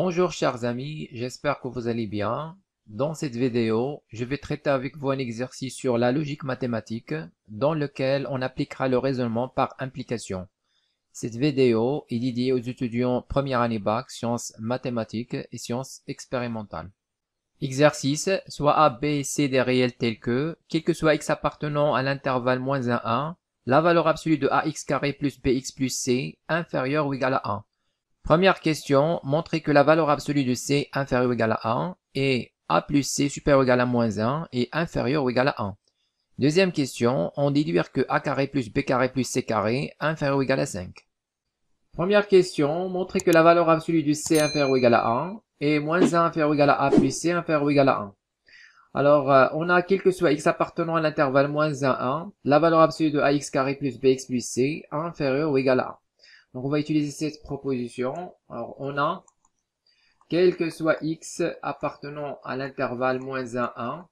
Bonjour chers amis, j'espère que vous allez bien. Dans cette vidéo, je vais traiter avec vous un exercice sur la logique mathématique dans lequel on appliquera le raisonnement par implication. Cette vidéo est dédiée aux étudiants première année bac, sciences mathématiques et sciences expérimentales. Exercice, soit A, B et C des réels tels que, quel que soit x appartenant à l'intervalle moins 1, 1, la valeur absolue de ax carré plus bx plus c inférieure ou égale à 1. Première question, montrer que la valeur absolue de c inférieure ou égale à 1 est a plus c supérieur ou égal à moins 1 et inférieur ou égal à 1. Deuxième question, en déduire que a carré plus b carré plus c carré inférieur ou égal à 5. Première question, montrer que la valeur absolue de c inférieur ou égal à 1 est moins 1 inférieur ou égal à a plus c inférieur ou égal à 1. Alors, on a quel que soit x appartenant à l'intervalle moins 1, 1, la valeur absolue de ax carré plus bx plus c inférieure ou égal à 1. Donc, on va utiliser cette proposition. Alors, on a, quel que soit x appartenant à l'intervalle moins 1, 1,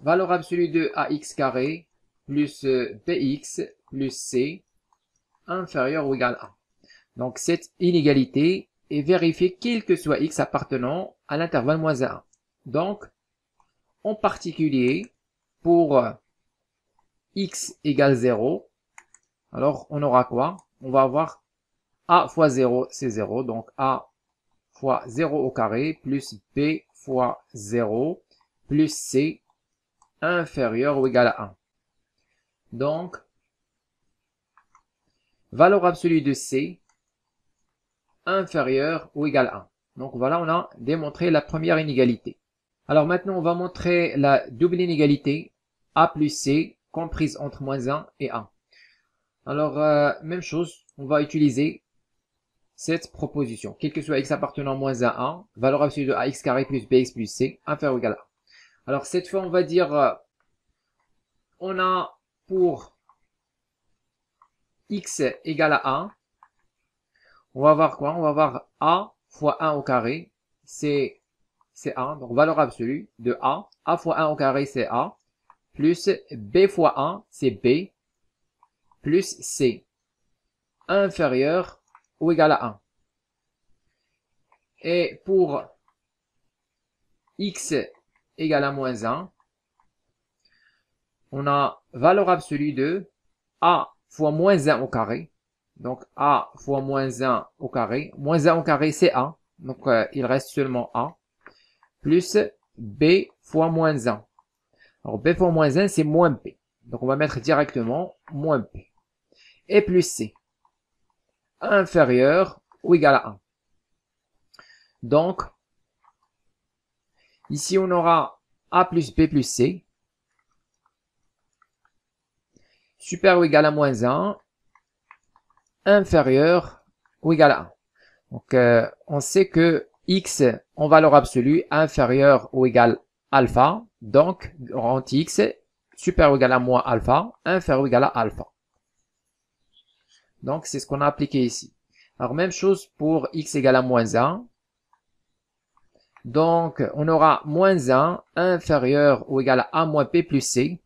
valeur absolue de ax carré plus bx plus c inférieur ou égal à 1. Donc, cette inégalité est vérifiée quel que soit x appartenant à l'intervalle moins 1, 1. Donc, en particulier, pour x égale 0, alors on aura quoi? On va avoir a fois 0, c'est 0. Donc a fois 0 au carré plus b fois 0 plus c inférieur ou égal à 1. Donc, valeur absolue de c inférieure ou égal à 1. Donc voilà, on a démontré la première inégalité. Alors maintenant, on va montrer la double inégalité a plus c comprise entre moins 1 et 1. Alors, même chose, on va utiliser cette proposition. Quel que soit x appartenant à moins 1, 1, valeur absolue de ax carré plus bx plus c inférieur ou égal à 1. Alors, cette fois, on va dire, on a pour x égale à 1, on va avoir quoi? On va avoir a fois 1 au carré, c'est 1, donc valeur absolue de a fois 1 au carré, c'est a, plus b fois 1, c'est b, plus c, inférieur ou égal à 1. Et pour x égale à moins 1, on a valeur absolue de a fois moins 1 au carré. Donc a fois moins 1 au carré. Moins 1 au carré, c'est a. Donc il reste seulement a. Plus b fois moins 1. Alors b fois moins 1, c'est moins b. Donc on va mettre directement moins b. Et plus c. Inférieur ou égal à 1. Donc, ici on aura a plus b plus c. Supérieur ou égal à moins 1. Inférieur ou égal à 1. Donc, on sait que x en valeur absolue inférieur ou égal à alpha. Donc, rend x supérieur ou égal à moins alpha, inférieur ou égal à alpha. Donc, c'est ce qu'on a appliqué ici. Alors, même chose pour x égale à moins 1. Donc, on aura moins 1 inférieur ou égal à a moins p plus c.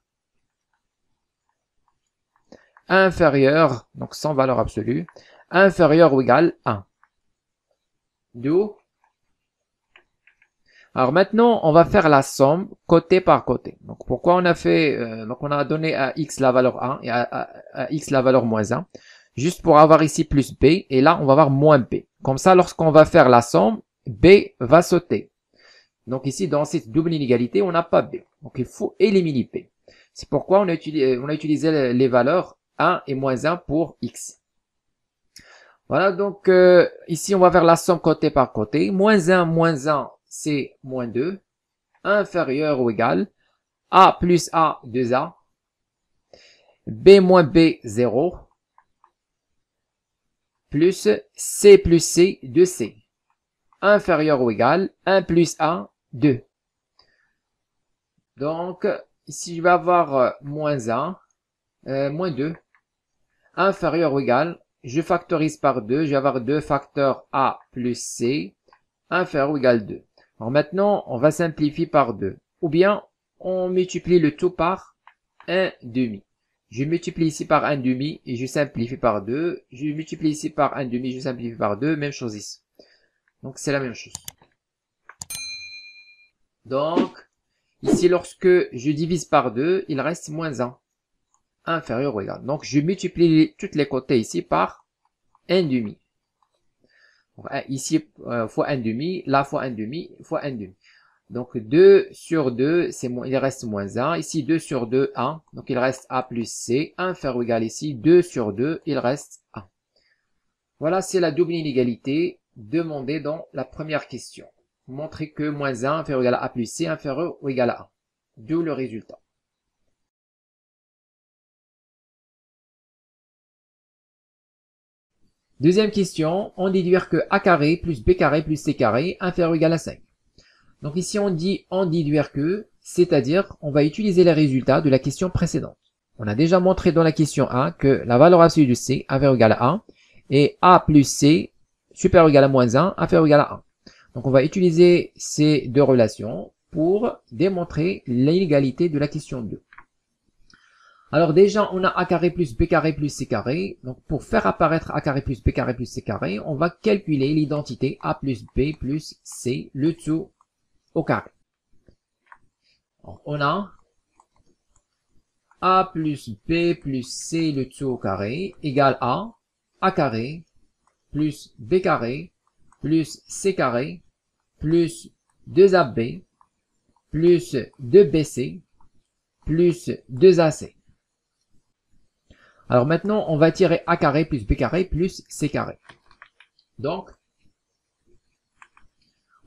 Inférieur, donc sans valeur absolue, inférieur ou égal à 1. D'où? Alors maintenant, on va faire la somme côté par côté. Donc pourquoi on a fait, donc on a donné à x la valeur 1 et à x la valeur moins 1. Juste pour avoir ici plus b, et là on va avoir moins b. Comme ça, lorsqu'on va faire la somme, b va sauter. Donc ici, dans cette double inégalité, on n'a pas b. Donc il faut éliminer b. C'est pourquoi on a utilisé les valeurs 1 et moins 1 pour x. Voilà, donc ici on va faire la somme côté par côté. Moins 1, c'est moins 2. Inférieur ou égal. A plus A, 2A. B moins B, 0. Plus C plus C, 2C. Inférieur ou égal. 1 plus A, 2. Donc, ici je vais avoir moins 1, moins 2. Inférieur ou égal. Je factorise par 2. Je vais avoir 2 facteurs A plus C. Inférieur ou égal 2. Alors maintenant, on va simplifier par 2. Ou bien, on multiplie le tout par 1 demi. Je multiplie ici par 1 demi et je simplifie par 2. Je multiplie ici par 1 demi, je simplifie par 2. Même chose ici. Donc, c'est la même chose. Donc, ici, lorsque je divise par 2, il reste moins 1. Inférieur ou égal. Donc, je multiplie tous les côtés ici par 1,5. Ici, fois 1,5, là fois 1,5, fois 1,5. Donc, 2 sur 2, il reste moins 1. Ici, 2 sur 2, 1. Donc, il reste A plus C. Inférieur ou égal ici, 2 sur 2, il reste 1. Voilà, c'est la double inégalité demandée dans la première question. Montrer que moins 1 inférieur ou égal à A plus C inférieur ou égal à 1. D'où le résultat. Deuxième question, on déduire que A carré plus B carré plus C carré inférieur ou égal à 5. Donc ici on dit en déduire que, c'est-à-dire on va utiliser les résultats de la question précédente. On a déjà montré dans la question 1 que la valeur absolue de C inférieure ou égal à 1 et A plus C supérieur ou égal à moins 1 inférieur ou égal à 1. Donc on va utiliser ces deux relations pour démontrer l'inégalité de la question 2. Alors déjà, on a A carré plus B carré plus C carré. Donc pour faire apparaître A carré plus B carré plus C carré, on va calculer l'identité A plus B plus C, le tout au carré. Donc, on a A plus B plus C, le tout au carré, égale à A carré plus B carré plus C carré plus 2AB plus 2BC plus 2AC. Alors maintenant, on va tirer A carré plus B carré plus C carré. Donc,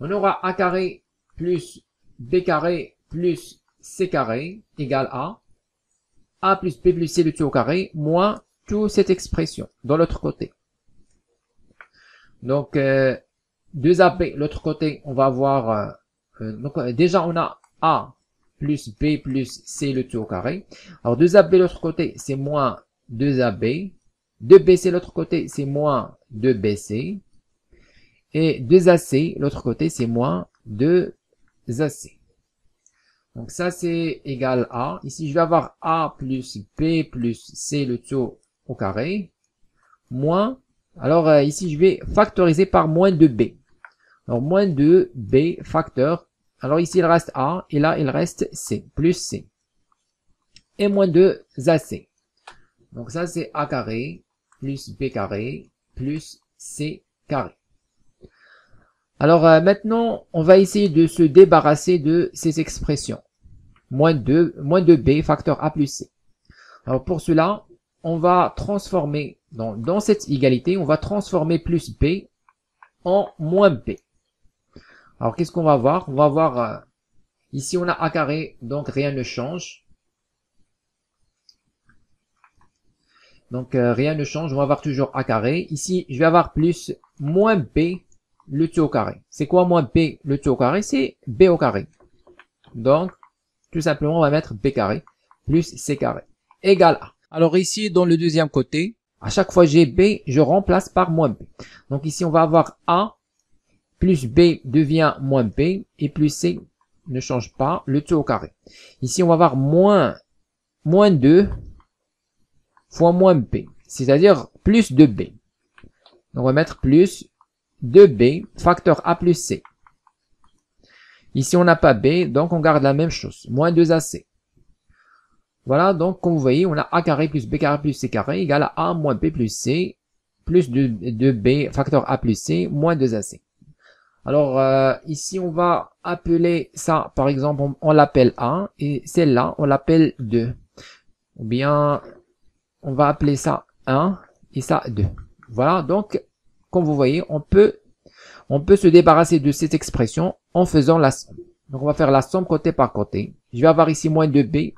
on aura A carré plus B carré plus C carré égale à A plus B plus C le tout au carré moins toute cette expression dans l'autre côté. Donc, 2AB, l'autre côté, on va avoir... déjà, on a A plus B plus C le tout au carré. Alors, 2AB, l'autre côté, c'est moins 2AB. 2BC, l'autre côté, c'est moins 2BC. Et 2AC, l'autre côté, c'est moins 2AC. Donc, ça, c'est égal à... Ici, je vais avoir A plus B plus C le tout au carré. Moins... Alors, ici, je vais factoriser par moins 2B. Alors, moins 2B facteur. Alors, ici, il reste A. Et là, il reste C. Plus C. Et moins 2AC. Donc, ça, c'est A carré plus B carré plus C carré. Alors, maintenant, on va essayer de se débarrasser de ces expressions. Moins 2B facteur A plus C. Alors, pour cela, on va transformer, dans cette égalité, on va transformer plus B en moins B. Alors, qu'est-ce qu'on va voir? On va voir, ici on a A carré, donc rien ne change. Donc, rien ne change, on va avoir toujours A carré. Ici, je vais avoir plus moins B, le tout au carré. C'est quoi moins B, le tout au carré? C'est B au carré. Donc, tout simplement, on va mettre B carré plus C carré égale A. Alors ici, dans le deuxième côté, à chaque fois j'ai B, je remplace par moins B. Donc ici, on va avoir A plus B devient moins B et plus C ne change pas, le tout au carré. Ici, on va avoir moins 2 fois moins B, c'est-à-dire plus 2B. Donc on va mettre plus 2B facteur A plus C. Ici, on n'a pas B, donc on garde la même chose, moins 2AC. Voilà, donc comme vous voyez, on a A carré plus B carré plus C carré égale à A moins B plus C plus 2B facteur A plus C moins 2AC. Alors ici, on va appeler ça, par exemple, on l'appelle 1 et celle-là, on l'appelle 2. Ou bien, on va appeler ça 1 et ça 2. Voilà, donc, comme vous voyez, on peut se débarrasser de cette expression en faisant la somme. Donc, on va faire la somme côté par côté. Je vais avoir ici moins 2B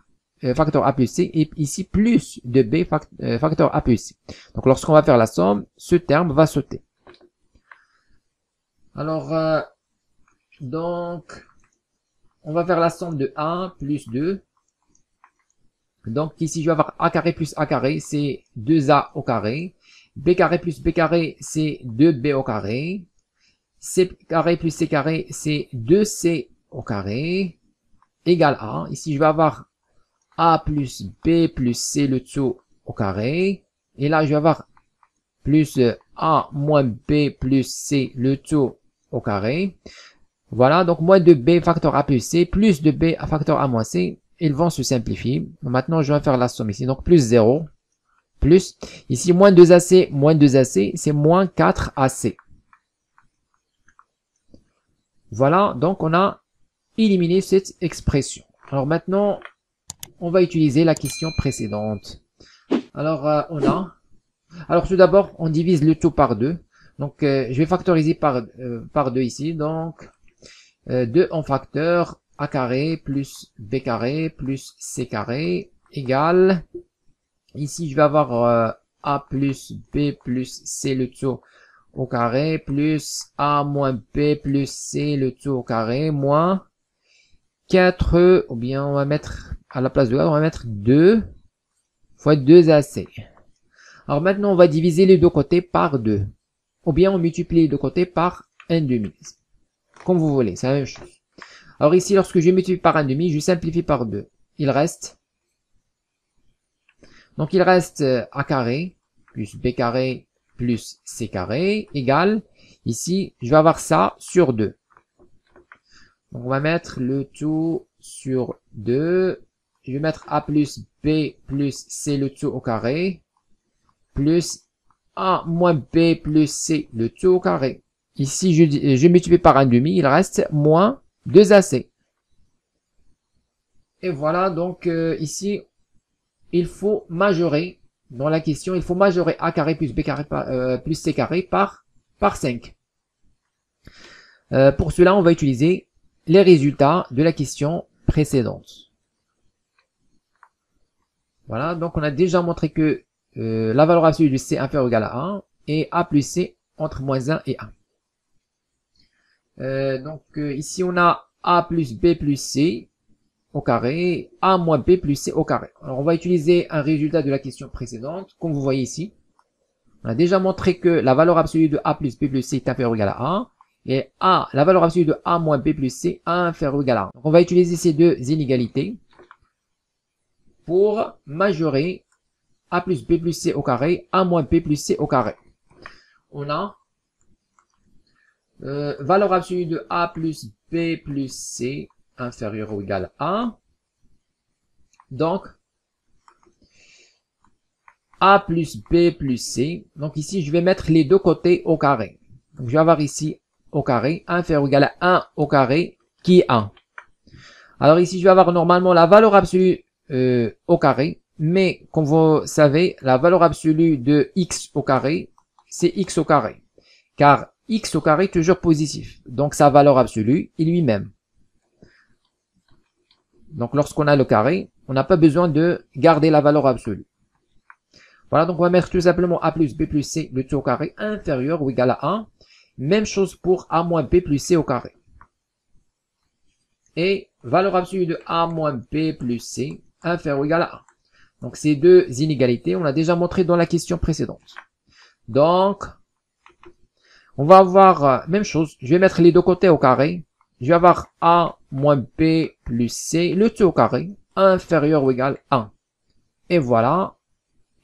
facteur A plus C et ici plus 2B facteur A plus C. Donc, lorsqu'on va faire la somme, ce terme va sauter. Alors, donc, on va faire la somme de 1 plus 2. Donc, ici, je vais avoir A carré plus A carré, c'est 2A au carré. B carré plus B carré, c'est 2B au carré. C carré plus C carré, c'est 2C au carré, égale A. Ici, je vais avoir A plus B plus C le tout au carré. Et là, je vais avoir plus A moins B plus C le tout au carré. Voilà, donc moins de b facteur a plus c, plus de b facteur a moins c, ils vont se simplifier. Maintenant, je vais faire la somme ici. Donc, plus 0, plus, ici, moins 2ac, c'est moins 4ac. Voilà, donc on a éliminé cette expression. Alors maintenant, on va utiliser la question précédente. Alors, alors tout d'abord, on divise le tout par 2. Donc, je vais factoriser par 2 ici. Donc, 2 en facteur a carré plus b carré plus c carré égale. Ici, je vais avoir a plus b plus c le tout au carré plus a moins b plus c le tout au carré moins 4, ou bien on va mettre à la place de 4, on va mettre 2 fois 2ac. Alors maintenant, on va diviser les deux côtés par 2. Ou bien on multiplie les deux côtés par 1/2. Comme vous voulez, c'est la même chose. Alors ici, lorsque je multiplie par 1/2, je simplifie par 2. Il reste, donc il reste a carré plus b carré plus c carré égale, ici, je vais avoir ça sur 2. Donc on va mettre le tout sur 2. Je vais mettre a plus b plus c le tout au carré plus a moins b plus c le tout au carré. Ici, je multiplie par 1/2, il reste moins 2ac. Et voilà, donc ici, il faut majorer, dans la question, il faut majorer a carré plus b carré plus c carré par 5. Pour cela, on va utiliser les résultats de la question précédente. Voilà, donc on a déjà montré que la valeur absolue de c inférieure ou égale à 1 et a plus c entre moins 1 et 1. Donc ici on a a plus b plus c au carré, a moins b plus c au carré. Alors on va utiliser un résultat de la question précédente, comme vous voyez ici. On a déjà montré que la valeur absolue de a plus b plus c est inférieure ou égale à 1, et la valeur absolue de a moins b plus c est inférieure ou égale à 1. Donc on va utiliser ces deux inégalités pour majorer a plus b plus c au carré, a moins b plus c au carré. On a valeur absolue de a plus b plus c inférieur ou égal à 1. Donc, a plus b plus c. Donc ici, je vais mettre les deux côtés au carré. Donc je vais avoir ici au carré, inférieur ou égal à 1 au carré, qui est 1. Alors ici, je vais avoir normalement la valeur absolue au carré. Mais, comme vous savez, la valeur absolue de x au carré, c'est x au carré. Car x au carré est toujours positif. Donc, sa valeur absolue est lui-même. Donc, lorsqu'on a le carré, on n'a pas besoin de garder la valeur absolue. Voilà, donc on va mettre tout simplement a plus b plus c, le tout au carré, inférieur ou égal à 1. Même chose pour a moins b plus c au carré. Et valeur absolue de a moins b plus c, inférieur ou égal à 1. Donc, ces deux inégalités, on l'a déjà montré dans la question précédente. Donc, on va avoir même chose. Je vais mettre les deux côtés au carré. Je vais avoir a moins b plus c, le tout au carré, inférieur ou égal à 1. Et voilà,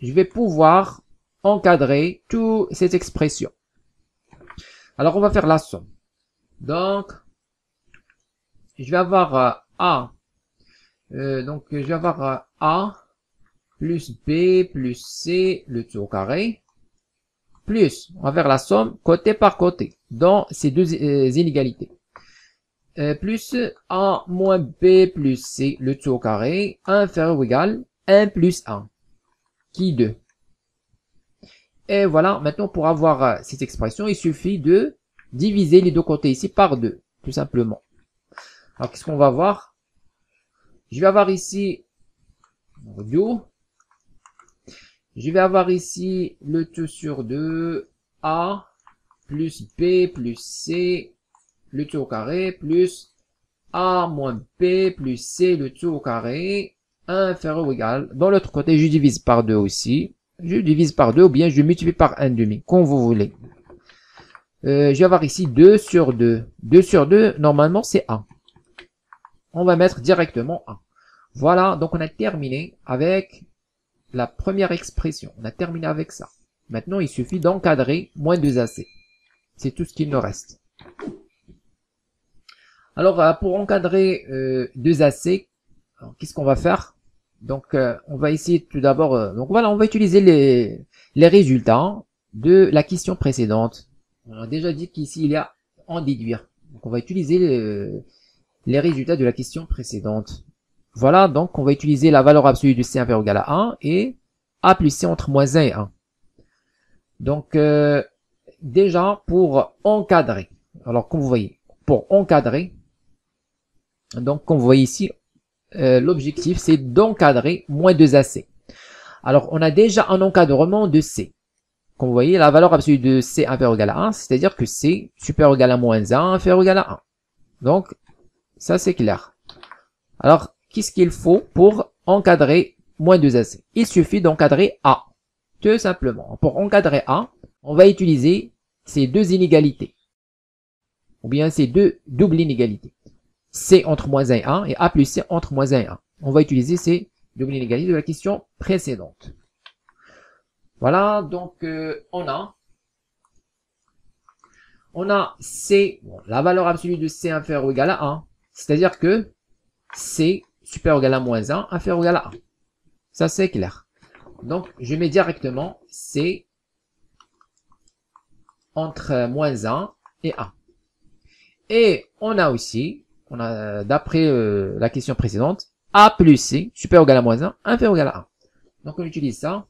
je vais pouvoir encadrer toute cette expression. Alors, on va faire la somme. Donc, je vais avoir je vais avoir a plus b plus c, le tout au carré, plus, on va faire la somme côté par côté, dans ces deux inégalités. Plus a moins b plus c, le tout au carré, inférieur ou égal, 1 plus 1, qui est 2. Et voilà, maintenant pour avoir cette expression, il suffit de diviser les deux côtés ici par 2, tout simplement. Alors qu'est-ce qu'on va voir? Je vais avoir ici, je vais avoir ici le tout sur 2, a plus b plus c, le tout au carré, plus a moins b plus c, le tout au carré, inférieur ou égal. Dans l'autre côté, je divise par 2 aussi. Je divise par 2 ou bien je multiplie par 1/2, comme vous voulez. Je vais avoir ici 2 sur 2. 2 sur 2, normalement, c'est 1. On va mettre directement 1. Voilà, donc on a terminé avec la première expression. On a terminé avec ça. Maintenant, il suffit d'encadrer moins 2ac. C'est tout ce qu'il nous reste. Alors, pour encadrer 2AC, qu'est-ce qu'on va faire? Donc, on va essayer tout d'abord... donc voilà, on va utiliser les résultats de la question précédente. On a déjà dit qu'ici, il y a en déduire. Donc, on va utiliser les résultats de la question précédente. Voilà, donc on va utiliser la valeur absolue de C inférieur ou égal à 1 et A plus C entre moins 1 et 1. Donc, déjà, pour encadrer, alors comme vous voyez, pour encadrer, donc comme vous voyez ici, l'objectif c'est d'encadrer moins 2AC. Alors, on a déjà un encadrement de C. Comme vous voyez, la valeur absolue de C inférieur ou égal à 1, c'est-à-dire que C supérieur ou égal à moins 1, inférieur ou égal à 1. Donc, ça c'est clair. Alors, qu'est-ce qu'il faut pour encadrer moins 2AC? Il suffit d'encadrer A. Tout simplement. Pour encadrer A, on va utiliser ces deux inégalités. Ou bien ces deux doubles inégalités. C entre moins 1 et 1 et A plus C entre moins 1 et 1. On va utiliser ces doubles inégalités de la question précédente. Voilà, donc on a C, bon, la valeur absolue de C inférieure ou égale à 1. C'est-à-dire que C supérieur ou égal à moins 1, inférieur ou égal à 1. Ça c'est clair. Donc je mets directement C entre moins 1 et 1. Et on a aussi, d'après la question précédente, A plus C supérieur ou égal à moins 1, inférieur ou égal à 1. Donc on utilise ça.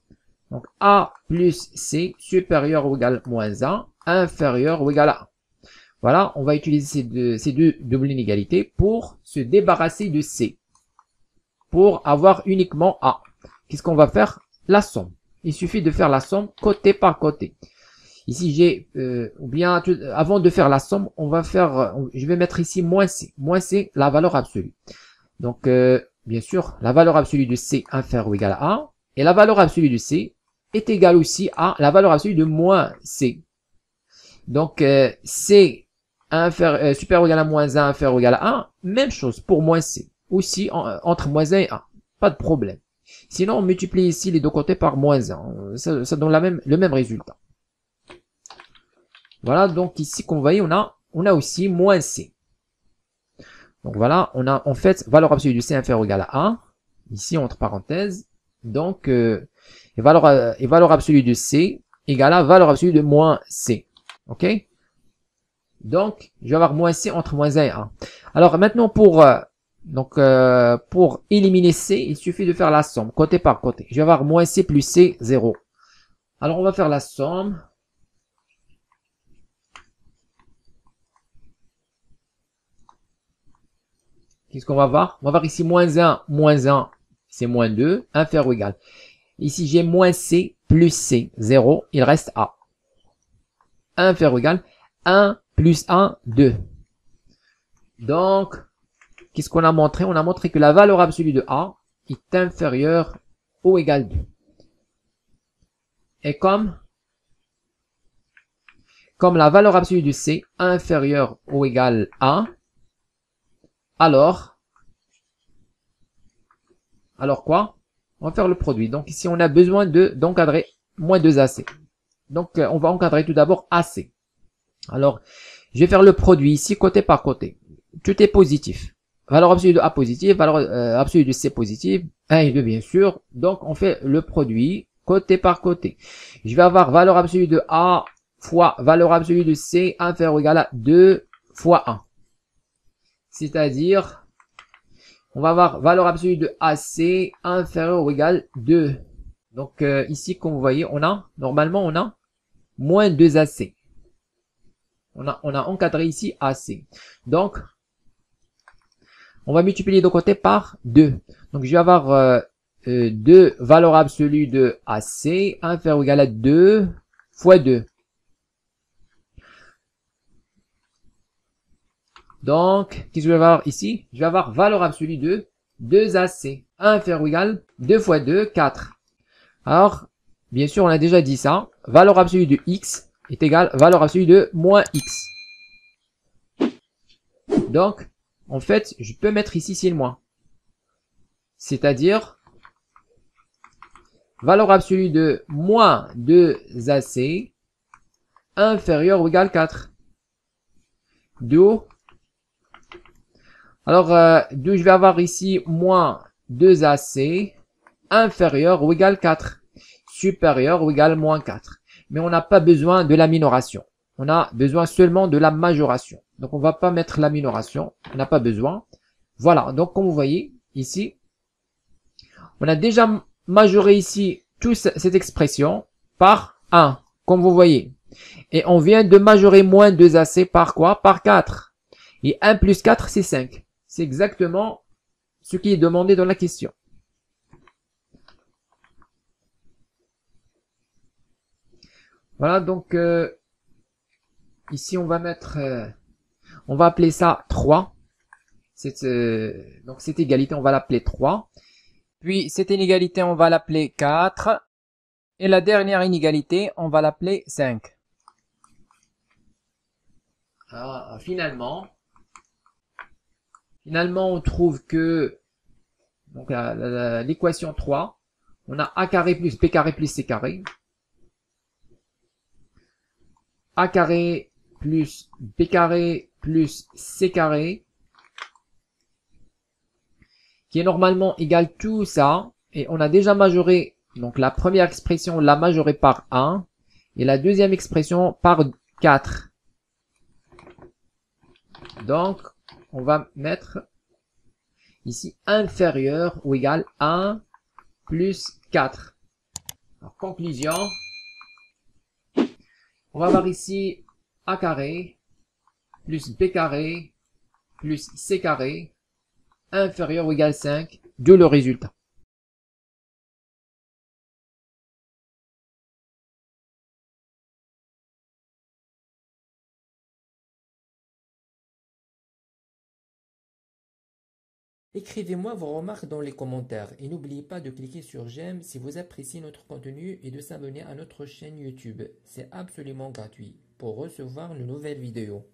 Donc A plus C supérieur ou égal à moins 1, inférieur ou égal à 1. Voilà, on va utiliser ces deux doubles inégalités pour se débarrasser de C. Pour avoir uniquement A. Qu'est-ce qu'on va faire? La somme. Il suffit de faire la somme côté par côté. Ici, j'ai, ou bien, avant de faire la somme, on va faire, je vais mettre ici moins C. Moins C, la valeur absolue. Donc, bien sûr, la valeur absolue de C inférieure ou égale à 1. Et la valeur absolue de C est égale aussi à la valeur absolue de moins C. Donc, C supérieur ou égal à moins 1, inférieur ou égal à 1, même chose pour moins C. Aussi, entre moins 1 et 1. Pas de problème. Sinon, on multiplie ici les deux côtés par moins 1. Ça donne le même résultat. Voilà, donc ici, comme vous voyez, on a aussi moins C. Donc voilà, on a en fait valeur absolue de C inférieure ou égale à 1. Ici, entre parenthèses. Donc, valeur absolue de C égale à valeur absolue de moins C. Ok? Donc, je vais avoir moins C entre moins 1 et 1. Alors maintenant, pour éliminer C, il suffit de faire la somme, côté par côté. Je vais avoir moins C plus C, 0. Alors, on va faire la somme. Qu'est-ce qu'on va voir? On va voir ici moins 1, c'est moins 2, inférieur ou égal. Ici, j'ai moins C plus C, 0, il reste A. Inférieur ou égal, 1 plus 1, 2. Donc, qu'est-ce qu'on a montré? On a montré que la valeur absolue de A est inférieure ou égale 2. Et comme la valeur absolue de C inférieure ou égale 1, alors quoi? On va faire le produit. Donc ici, on a besoin d'encadrer moins 2AC. Donc, on va encadrer tout d'abord AC. Alors, je vais faire le produit ici, côté par côté. Tout est positif. Valeur absolue de A positive, valeur absolue de C positive, 1 et 2 bien sûr. Donc, on fait le produit côté par côté. Je vais avoir valeur absolue de A fois valeur absolue de C inférieur ou égal à 2 fois 1. C'est-à-dire, on va avoir valeur absolue de AC inférieur ou égal à 2. Donc, ici, comme vous voyez, normalement, on a moins 2AC. On a encadré ici AC. Donc, on va multiplier de côté par 2. Donc, je vais avoir 2 valeur absolue de AC inférieur ou égal à 2 fois 2. Donc, qu'est-ce que je vais avoir ici? Je vais avoir valeur absolue de 2AC. 1 inférieur ou égal 2 fois 2, 4. Alors, bien sûr, on a déjà dit ça. Valeur absolue de X est égale à valeur absolue de moins X. Donc, en fait, je peux mettre ici le moins. C'est-à-dire, valeur absolue de moins 2AC inférieur ou égal à 4. D'où Alors, d'où je vais avoir ici moins 2AC inférieur ou égal 4, supérieur ou égal moins 4. Mais on n'a pas besoin de la minoration. On a besoin seulement de la majoration. Donc, on ne va pas mettre la minoration. On n'a pas besoin. Voilà. Donc, comme vous voyez, ici, on a déjà majoré ici toute cette expression par 1, comme vous voyez. Et on vient de majorer moins 2AC par quoi? Par 4. Et 1 plus 4, c'est 5. C'est exactement ce qui est demandé dans la question. Voilà, donc ici on va mettre, on va appeler ça 3. Donc cette égalité, on va l'appeler 3. Puis cette inégalité, on va l'appeler 4. Et la dernière inégalité, on va l'appeler 5. Finalement, on trouve que donc l'équation 3, on a a carré plus b carré plus c carré. A carré plus b carré plus c carré, qui est normalement égal tout ça. Et on a déjà majoré, donc la première expression, on l'a majoré par 1. Et la deuxième expression par 4. Donc, on va mettre ici inférieur ou égal 1 plus 4. Alors, conclusion, on va avoir ici a carré plus b carré plus c carré inférieur ou égal 5, de le résultat. Écrivez-moi vos remarques dans les commentaires et n'oubliez pas de cliquer sur j'aime si vous appréciez notre contenu et de s'abonner à notre chaîne YouTube. C'est absolument gratuit pour recevoir de nouvelles vidéos.